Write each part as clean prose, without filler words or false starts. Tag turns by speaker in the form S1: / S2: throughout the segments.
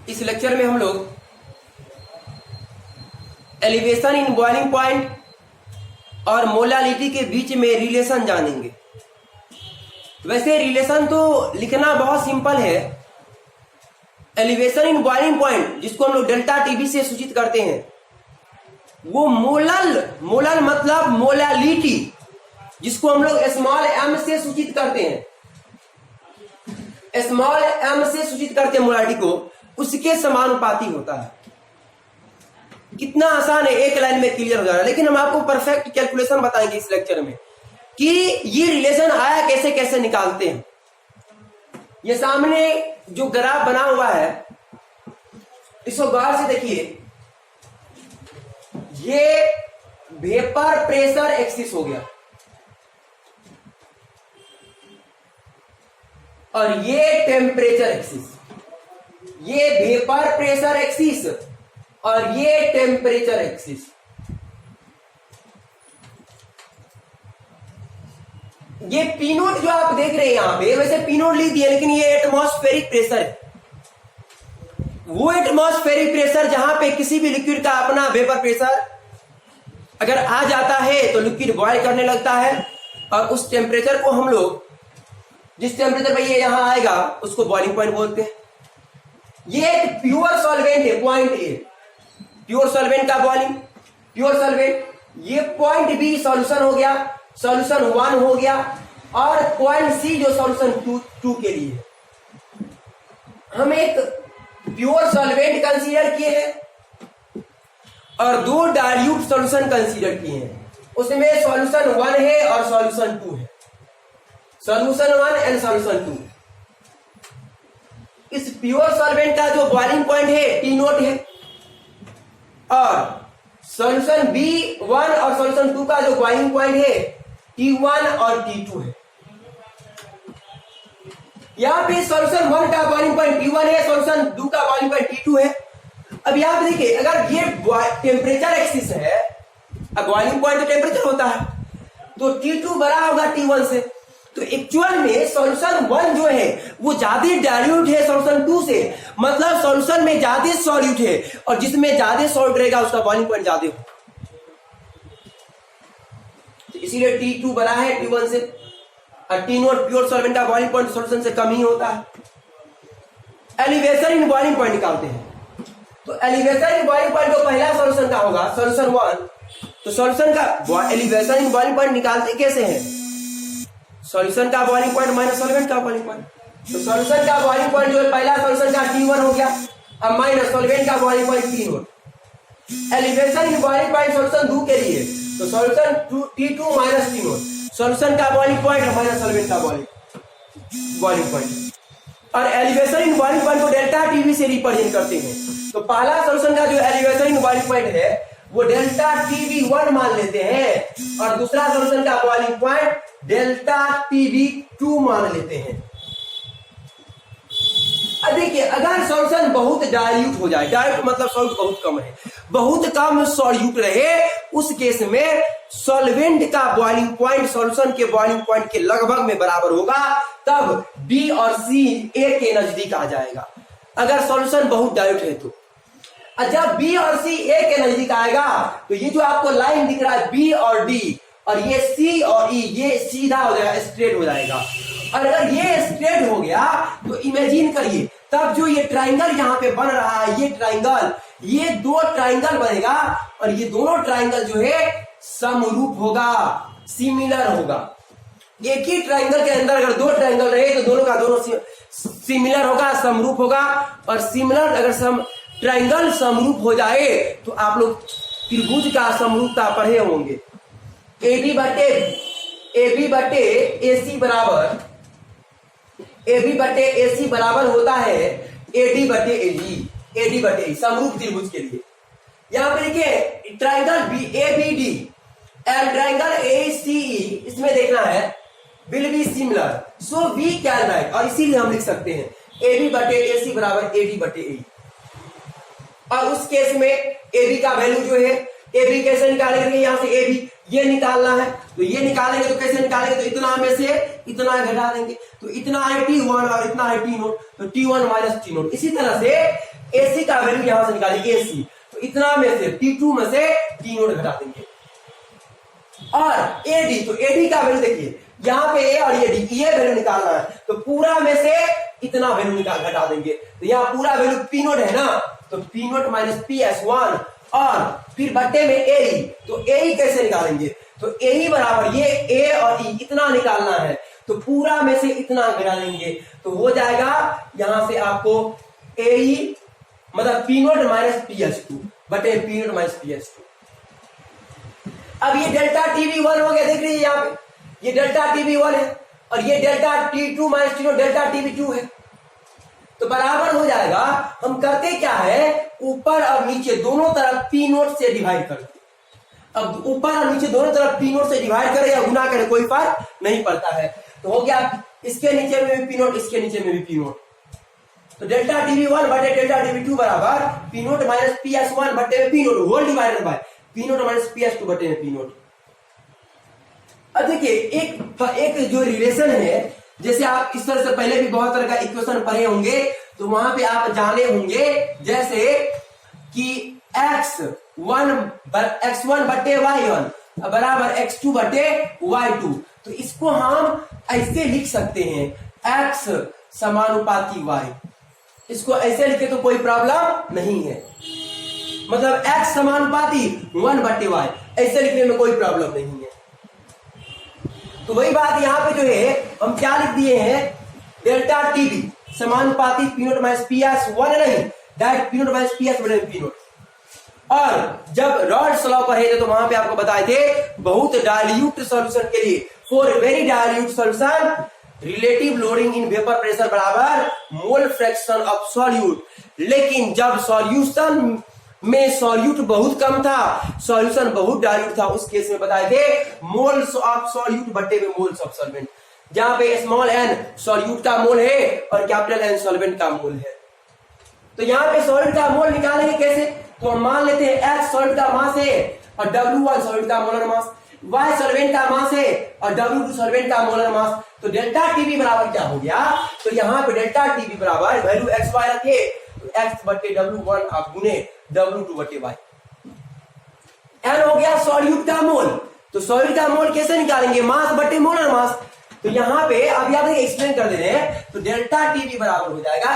S1: इस लेक्चर में हम लोग एलिवेशन इन बॉइलिंग पॉइंट और मोलालिटी के बीच में रिलेशन जानेंगे। वैसे रिलेशन तो लिखना बहुत सिंपल है। एलिवेशन इन बॉइलिंग पॉइंट, जिसको हम लोग डेल्टा टीवी से सूचित करते हैं, वो मोलल मतलब मोलालिटी, जिसको हम लोग स्मॉल एम से सूचित करते हैं, स्मॉल एम से सूचित करते हैं मोलालिटी को, उसके समानुपाती होता है। कितना आसान है, एक लाइन में क्लियर हो जा रहा है। लेकिन हम आपको परफेक्ट कैलकुलेशन बताएंगे इस लेक्चर में कि ये रिलेशन आया कैसे कैसे निकालते हैं। ये सामने जो ग्राफ बना हुआ है, इसको गौर से देखिए। ये वेपर प्रेशर एक्सिस हो गया और ये टेम्परेचर एक्सिस। ये वेपर प्रेशर एक्सिस और ये टेम्परेचर एक्सिस। ये पी नोट जो आप देख रहे हैं यहां पे, वैसे पी नोट लिख दिया, लेकिन ये एटमॉस्फेरिक प्रेशर है। वो एटमॉस्फेरिक प्रेशर जहां पे किसी भी लिक्विड का अपना वेपर प्रेशर अगर आ जाता है तो लिक्विड बॉयल करने लगता है, और उस टेम्परेचर को हम लोग, जिस टेम्परेचर पे ये यहां आएगा, उसको बॉइलिंग पॉइंट बोलते हैं। ये एक प्योर सॉल्वेंट है, पॉइंट ए, प्योर सॉल्वेंट का बॉइलिंग, प्योर सॉल्वेंट। ये पॉइंट बी सॉल्यूशन हो गया, सॉल्यूशन 1 हो गया, और पॉइंट सी जो सॉल्यूशन 2 के लिए। हम एक प्योर सॉल्वेंट कंसीडर किए हैं और 2 डाइल्यूट सॉल्यूशन कंसीडर किए हैं। उसमें सॉल्यूशन 1 है और सॉल्यूशन 2 है, सॉल्यूशन 1 एंड सॉल्यूशन 2। इस प्योर सॉल्वेंट का जो बॉइलिंग पॉइंट है टी नोट है, और सॉल्यूशन B1 और सॉल्यूशन 2 का जो बॉइलिंग पॉइंट है T1 और T2 है। यहां पे सॉल्यूशन 1 का बॉइलिंग पॉइंट T1 है, सॉल्यूशन 2 का बॉइलिंग पॉइंट T2 है। अब यहां पे देखिए, अगर ये टेम्परेचर एक्सिस है, अब बॉइलिंग पॉइंट तो टेम्परेचर होता है, तो T2 बड़ा होगा T1 से। तो एक्चुअल में सॉल्यूशन 1 जो है वो ज्यादा डाइल्यूट है सॉल्यूशन 2 से, मतलब सॉल्यूशन में ज्यादा सॉल्यूट है, और जिसमें ज्यादा सॉल्यूट रहेगा उसका बॉइलिंग पॉइंट ज्यादा हो। तो इसीलिए T2 बड़ा है T1 से, और T नोट प्योर सॉल्वेंट का बॉइलिंग पॉइंट सॉल्यूशन से कम ही होता है। एलिवेशन इन बॉइलिंग पॉइंट निकालते हैं। तो एलिवेशन इन बॉइलिंग पॉइंट जो पहला सॉल्यूशन का होगा, सॉल्यूशन 1, तो सॉल्यूशन का एलिवेशन इन बॉइलिंग पॉइंट निकालते कैसे हैं? सॉल्यूशन का बॉइलिंग पॉइंट माइनस सॉल्वेंट का बॉइलिंग पॉइंट। तो सॉल्यूशन का बॉइलिंग पॉइंट जो है पहला सॉल्यूशन का T1 हो गया, अब माइनस सॉल्वेंट का boiling point T note. Elevation in boiling point solution 2 के लिए, तो solution T2 minus T note, solution का बॉइलिंग पॉइंट माइनस सॉल्वेंट का बॉइलिंग पॉइंट। और एलिवेशन इन बॉइलिंग पॉइंट को डेल्टा टीवी से रिप्रेजेंट करते हैं। तो पहला सॉल्यूशन का जो एलिवेशन इन बॉइलिंग पॉइंट है वो डेल्टा TV1 मान लेते हैं, और दूसरा सॉल्यूशन का बॉइलिंग पॉइंट डेल्टा TV2 मान लेते हैं। अब देखिए, अगर सॉल्यूशन बहुत डाइल्यूट हो जाए, डाइल्यूट मतलब सॉल्यूट बहुत कम है, बहुत कम सॉल्यूट रहे, उस केस में सॉल्वेंट का बॉइलिंग पॉइंट सॉल्यूशन के बॉइलिंग पॉइंट के लगभग में बराबर होगा, तब B और C A के नजदीक आ जाएगा। अगर सॉल्यूशन बहुत डाइल्यूट है तो जब B और C A के नजदीक आएगा, तो ये जो आपको लाइन दिख रहा है B और D, और ये C और E, ये सीधा हो जाएगा, स्ट्रेट हो जाएगा। और अगर ये स्ट्रेट हो गया तो इमेजिन करिए, तब जो ये ट्राइंगल यहाँ पे बन रहा है, ये ट्राइंगल, ये 2 ट्राइंगल बनेगा, और ये दोनों ट्राइंगल जो है समरूप होगा, सिमिलर होगा। एक ही ट्राइंगल के अंदर अगर 2 ट्राइंगल रहे तो दोनों का दोनों सिमिलर होगा, समरूप होगा। और सिमिलर अगर ट्राइंगल समरूप हो जाए तो आप लोग त्रिभुज का समरूपता पढ़े होंगे। AB बटे AC बराबर होता है AD बटे AD समरूप त्रिभुज के लिए। यहां पे देखिए, triangle ABD and triangle ACE, इसमें देखना है will be similar, so we can write, और इसीलिए हम लिख सकते हैं AB बटे AC बराबर AD बटे AE। और उस केस में AB का वैल्यू जो है ए बी कैसे निकालेंगे, यहाँ से ए बी ये निकालना है, तो ये निकालेंगे तो कैसे निकालेंगे, तो इतना में से इतना घटा देंगे, तो इतना है T1 और इतना है T0, तो T1 माइनस T0। इसी तरह से AC का वैल्यू यहां से निकालेंगे AC, तो इतना में से T2 में से T0 घटा देंगे। और AD, तो AD का वैल्यू देखिए यहाँ पे A और ये वैल्यू निकालना है, तो पूरा में से इतना वैल्यू घटा देंगे, तो यहाँ पूरा वैल्यू P0 है ना, तो P0 माइनस PS1 और फिर बट्टे में AE, तो AE कैसे निकालेंगे, तो AE बराबर ये A और E इतना निकालना है, तो पूरा में से इतना घटा देंगे, तो हो जाएगा यहां से आपको AE मतलब P0 माइनस PS2 बटे P0 माइनस PS2। अब ये डेल्टा TB1 हो गया, देख लीजिए यहाँ पे ये डेल्टा TB1 है और ये delta T2 minus T0 delta TB2 है, तो बराबर हो जाएगा। हम करते क्या है, ऊपर और नीचे दोनों तरफ P0 से डिवाइड करते, अब ऊपर और नीचे दोनों तरफ P0 से डिवाइड करें या गुना करें कोई फर्क नहीं पड़ता है, तो हो गया इसके नीचे में भी P0 इसके नीचे में भी P0, तो डेल्टा TB1 बटे डेल्टा TB2 बराबर P0 माइनस PS1 बटे P0 whole divided by P0 minus PS2 बटे P0। अब देखिए एक जो रिलेशन है, जैसे आप इस तरह से पहले भी बहुत तरह का इक्वेशन पढ़े होंगे, तो वहां पे आप जाने होंगे जैसे कि x1 बटे y1 बराबर x2 बटे y2, तो इसको हम ऐसे लिख सकते हैं x समानुपाती y, इसको ऐसे लिखे तो कोई प्रॉब्लम नहीं है, मतलब x समानुपाती 1 बटे y ऐसे लिखने में कोई प्रॉब्लम नहीं है। तो वही बात यहाँ पे जो है हम क्या लिख दिए हैं, डेल्टा TB समानुपाती P0 माइनस PS1 नहीं, डायरेक्ट P0 माइनस PS बटे P0। और जब रॉड्स लॉ पढ़े थे तो वहां पे आपको बताए थे बहुत डाइल्यूट सॉल्यूशन के लिए, for very dilute solution relative loading in vapour pressure बराबर मोल फ्रैक्शन ऑफ सॉल्यूट, लेकिन जब सॉल्यूशन में सॉल्यूट बहुत कम था, सॉल्यूशन बहुत डाइल्यूट था, उस केस में बताए थे मोल्स ऑफ सॉल्यूट बटे में मोल्स ऑफ सॉल्वेंट, जहां पे स्मॉल n सॉल्यूट का मोल है और कैपिटल N सॉल्वेंट का मोल है। तो यहाँ पे सॉल्यूट का मोल निकालेंगे कैसे, तो हम मान लेते हैं X सॉल्यूट का मास है और W1 सॉल्यूट का मोलर मास, Y सॉल्वेंट का मास है और W2 सॉल्वेंट का मोलर मास, तो डेल्टा TB बराबर क्या हो गया, तो यहाँ पे डेल्टा TB बराबर वैल्यू XY रखिए, तो X बटे W1 आप गुने W2 बटे Y, N हो गया सॉल्यूट का मोल, तो सॉल्यूट का मोल कैसे निकालेंगे, मास बटे मोलर मास, तो यहाँ पे अब याद है एक्सप्लेन कर दे रहे हैं, तो डेल्टा TB बराबर हो जाएगा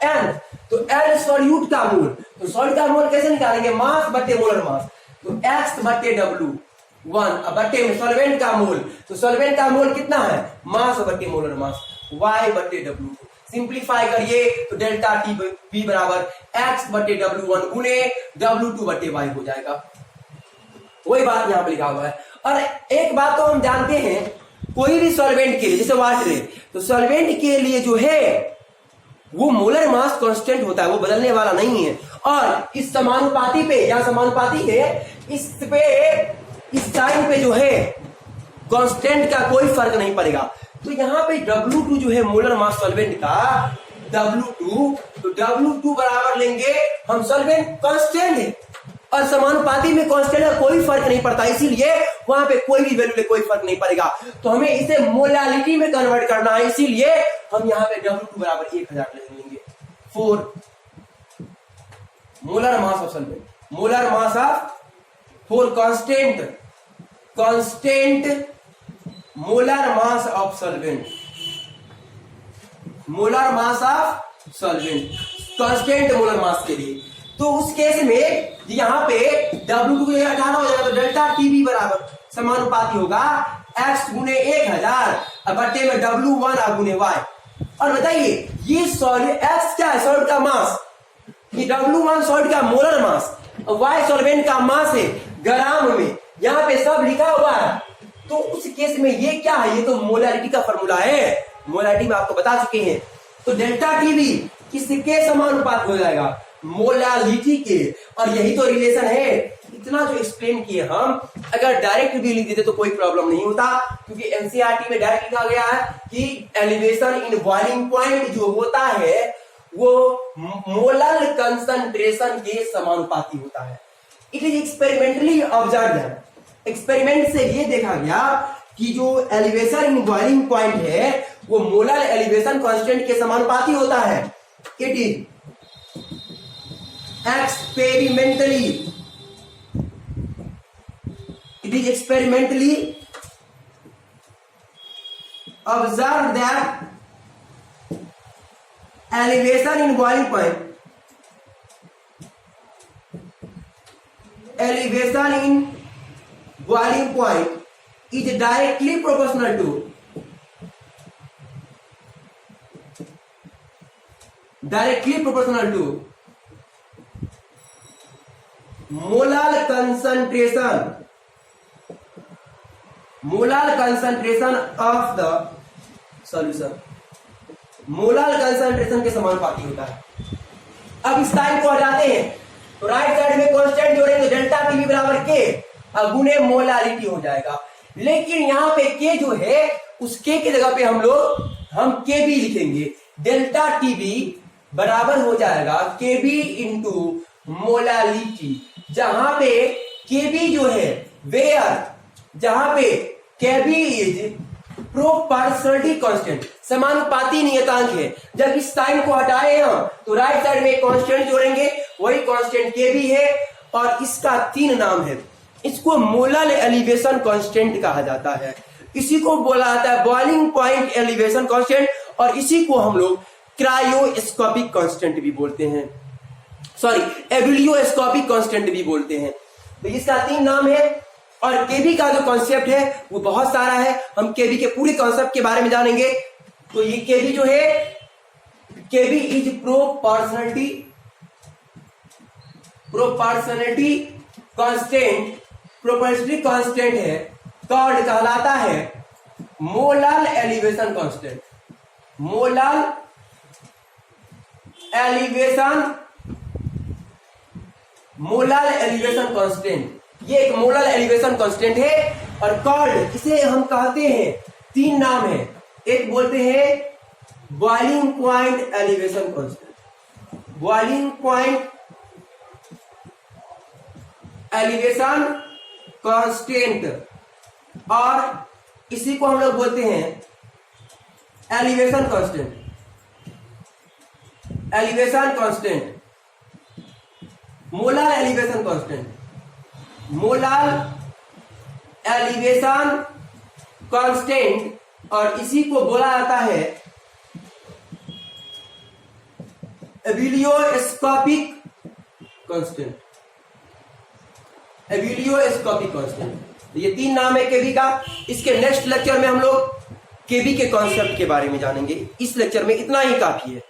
S1: N, तो N सॉल्यूट का मोल, तो सॉल्यूट का मोल कैसे निकालेंगे, मास बटे मोलर मास, तो X बटे W1 बटे में सॉल्वेंट का मोल, तो सॉल्वेंट का मोल कितना है, मास बटे मोलर मास, Y बटे W2, सिंप्लीफाई करिए तो डेल्टा TB बराबर X बटे W1 गुने W2 बटे Y हो जाएगा, वही बात यहाँ पे लिखा हुआ है। और एक बात तो हम जानते हैं, कोई भी सॉल्वेंट के लिए जैसे वाटर है, तो सॉल्वेंट के लिए जो है वो मोलर मास कांस्टेंट होता है, वो बदलने वाला नहीं है, और इस समानुपाती पे, यहाँ समानुपाती है, इस पे इस साइन पे जो है कांस्टेंट का कोई फर्क नहीं पड़ेगा, तो यहाँ पे W2 जो है मोलर मास सॉल्वेंट का W2, तो W2 बराबर लेंगे हम, सॉल्वेंट कांस्टेंट है और समानुपाती में कांस्टेंट का कोई फर्क नहीं पड़ता, इसीलिए वहां पे कोई भी वैल्यू में कोई फर्क नहीं पड़ेगा, तो हमें इसे मोलालिटी में कन्वर्ट करना है, इसीलिए हम यहाँ पे W2 बराबर 1000 लेंगे for molar mass of solvent, molar mass of for constant molar mass of solvent, molar mass of solvent constant molar mass के लिए, तो उस केस में यहाँ पे W2 को हटाना हो जाएगा, तो डेल्टा TB बराबर समानुपाती होगा X गुने 1000 बटे में W1 और गुने Y। और बताइए ये सॉल्वेंट X क्या है, सॉल्वेंट का मास, ये W1 सॉल्वेंट का मोलर मास, Y सॉल्वेंट का मास है ग्राम में, यहाँ पे सब लिखा हुआ है, तो उस केस में ये क्या है, ये तो मोलारिटी का फॉर्मूला है, मोलारिटी में आपको बता चुके हैं, तो डेल्टा TB किसके समानुपात हो जाएगा, मोलालिटी के, और यही तो रिलेशन है। इतना जो एक्सप्लेन किए हम, अगर डायरेक्ट भी लिख देते तो कोई प्रॉब्लम नहीं होता, क्योंकि एनसीईआरटी में डायरेक्ट लिखा गया है कि एलिवेशन इन बॉइलिंग पॉइंट जो होता है वो मोलर कंसंट्रेशन के समानुपाती होता है, it is experimentally observed. Experiment से ये देखा गया कि जो एलिवेशन इन बॉइलिंग पॉइंट है वो मोलर एलिवेशन कांस्टेंट के समानुपाती होता है। It is experimentally observed that elevation in boiling point is directly proportional to molar concentration of the solution। Molar concentration के समानुपाती होता है। अब इस टाइम को हटाते हैं तो राइट साइड में कांस्टेंट जोड़ेंगे, डेल्टा टीवी बराबर के गुने मोलारिटी हो जाएगा। लेकिन यहाँ पे के जो है उस के की जगह पे हम के बी लिखेंगे। डेल्टा टीवी बराबर हो जाएगा के बी इंटू मोलारिटी, जहां पे के बी जो है जहां पे के बी इज प्रोपोर्शनलिटी कांस्टेंट, समानुपाती नियतांक है। जब इस साइन को हटाए हम तो राइट साइड में कांस्टेंट जोड़ेंगे, वही कांस्टेंट के बी है और इसका 3 नाम है। इसको मोलर एलिवेशन कांस्टेंट कहा जाता है, इसी को बोला जाता है बॉइलिंग पॉइंट एलिवेशन कांस्टेंट, और इसी को हम लोग क्रायोस्कोपिक कांस्टेंट भी बोलते हैं, सॉरी एबिलियोस्कोपिक कांस्टेंट भी बोलते हैं। तो इसका 3 नाम है। और केबी का जो कॉन्सेप्ट है वो बहुत सारा है, हम केबी के पूरे कॉन्सेप्ट के बारे में जानेंगे। तो ये केबी जो है, केबी इज प्रोपोर्शनलिटी कांस्टेंट है, कॉल्ड कहलाता है molar elevation constant. Molar elevation constant ये एक मोलर एलिवेशन कांस्टेंट है। और कॉल्ड इसे हम कहते हैं, 3 नाम है। एक बोलते हैं boiling point elevation constant, boiling point elevation constant, और इसी को हम लोग बोलते हैं elevation constant, molar elevation constant, molar elevation constant, और इसी को बोला जाता है एबिलियोस्कोपिक कांस्टेंट। ये 3 नाम है केबी का। इसके नेक्स्ट लेक्चर में हम लोग केबी के कॉन्सेप्ट के बारे में जानेंगे। इस लेक्चर में इतना ही काफी है।